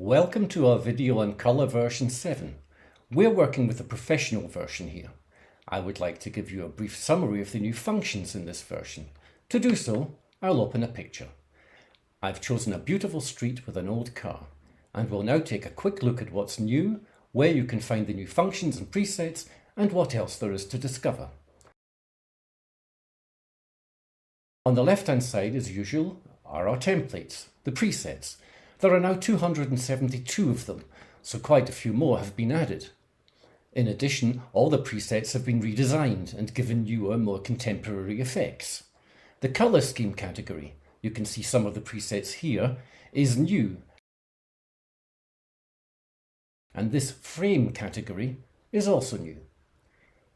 Welcome to our video on Color version 7. We're working with the professional version here. I would like to give you a brief summary of the new functions in this version. To do so, I'll open a picture. I've chosen a beautiful street with an old car, and we'll now take a quick look at what's new, where you can find the new functions and presets, and what else there is to discover. On the left-hand side, as usual, are our templates, the presets. There are now 272 of them, so quite a few more have been added. In addition, all the presets have been redesigned and given newer, more contemporary effects. The colour scheme category, you can see some of the presets here, is new. And this frame category is also new.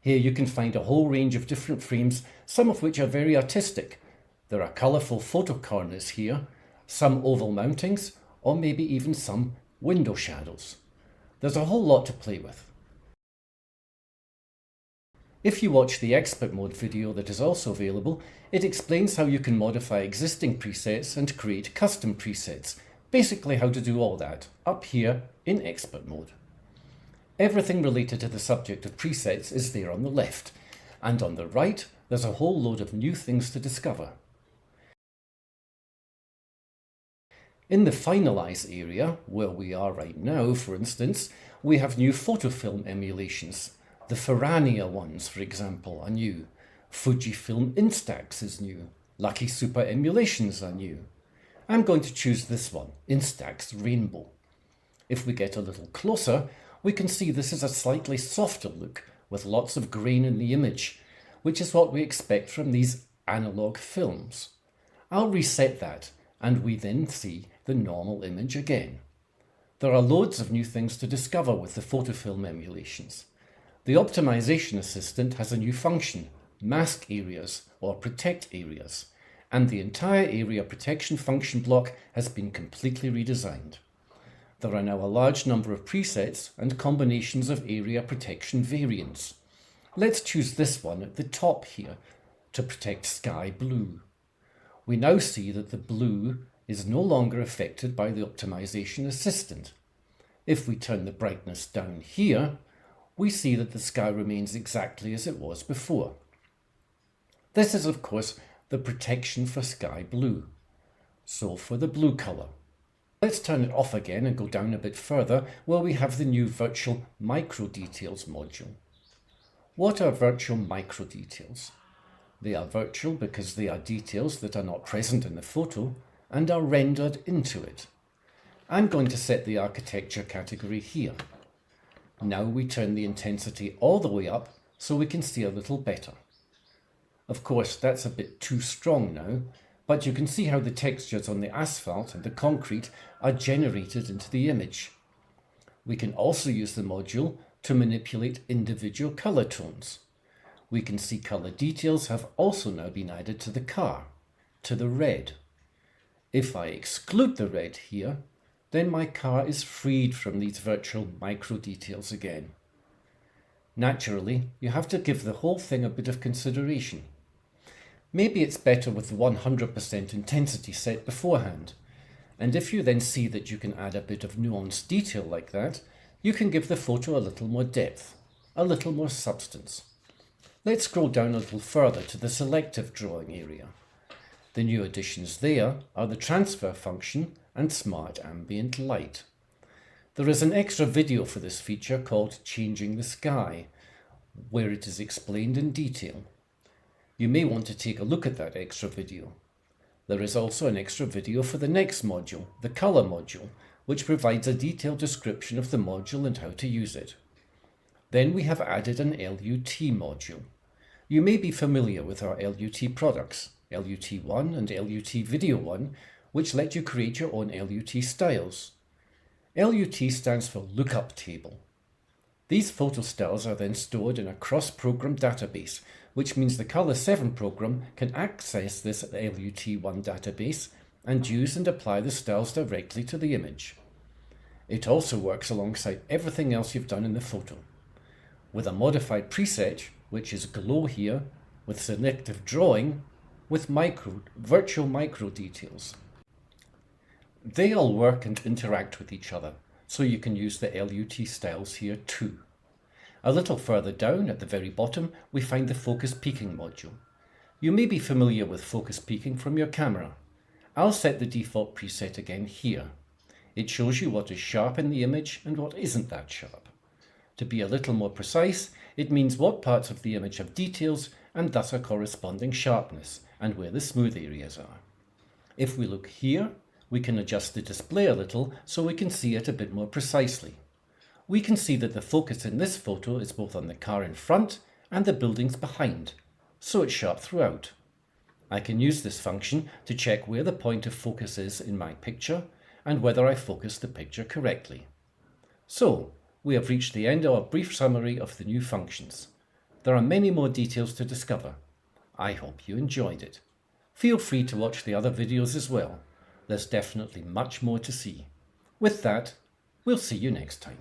Here you can find a whole range of different frames, some of which are very artistic. There are colourful photo corners here, some oval mountings, or maybe even some window shadows. There's a whole lot to play with. If you watch the expert mode video that is also available, it explains how you can modify existing presets and create custom presets, basically how to do all that up here in expert mode. Everything related to the subject of presets is there on the left, and on the right there's a whole load of new things to discover. In the Finalize area, where we are right now, for instance, we have new photofilm emulations. The Ferrania ones, for example, are new. Fujifilm Instax is new. Lucky Super emulations are new. I'm going to choose this one, Instax Rainbow. If we get a little closer, we can see this is a slightly softer look with lots of grain in the image, which is what we expect from these analog films. I'll reset that, and we then see the normal image again. There are loads of new things to discover with the photofilm emulations. The Optimization Assistant has a new function, Mask Areas or Protect Areas, and the entire area protection function block has been completely redesigned. There are now a large number of presets and combinations of area protection variants. Let's choose this one at the top here to protect sky blue. We now see that the blue is no longer affected by the Optimization Assistant. If we turn the brightness down here, we see that the sky remains exactly as it was before. This is, of course, the protection for sky blue. So for the blue colour. Let's turn it off again and go down a bit further where we have the new Virtual Micro Details module. What are Virtual Micro Details? They are virtual because they are details that are not present in the photo and are rendered into it. I'm going to set the architecture category here. Now we turn the intensity all the way up so we can see a little better. Of course, that's a bit too strong now, but you can see how the textures on the asphalt and the concrete are generated into the image. We can also use the module to manipulate individual color tones. We can see color details have also now been added to the car, to the red. If I exclude the red here, then my car is freed from these virtual micro details again. Naturally, you have to give the whole thing a bit of consideration. Maybe it's better with the 100% intensity set beforehand, and if you then see that you can add a bit of nuanced detail like that, you can give the photo a little more depth, a little more substance. Let's scroll down a little further to the selective drawing area. The new additions there are the transfer function and smart ambient light. There is an extra video for this feature called Changing the Sky, where it is explained in detail. You may want to take a look at that extra video. There is also an extra video for the next module, the color module, which provides a detailed description of the module and how to use it. Then we have added an LUT module. You may be familiar with our LUT products, LUT1 and LUT Video 1, which let you create your own LUT styles. LUT stands for Lookup Table. These photo styles are then stored in a cross-program database, which means the Color 7 program can access this LUT1 database and use and apply the styles directly to the image. It also works alongside everything else you've done in the photo. With a modified preset, which is Glow here, with selective drawing, with virtual micro details. They all work and interact with each other, so you can use the LUT styles here too. A little further down at the very bottom, we find the focus peaking module. You may be familiar with focus peaking from your camera. I'll set the default preset again here. It shows you what is sharp in the image and what isn't that sharp. To be a little more precise, it means what parts of the image have details and thus a corresponding sharpness, and where the smooth areas are. If we look here, we can adjust the display a little so we can see it a bit more precisely. We can see that the focus in this photo is both on the car in front and the buildings behind, so it's sharp throughout. I can use this function to check where the point of focus is in my picture and whether I focused the picture correctly. So, we have reached the end of our brief summary of the new functions. There are many more details to discover. I hope you enjoyed it. Feel free to watch the other videos as well. There's definitely much more to see. With that, we'll see you next time.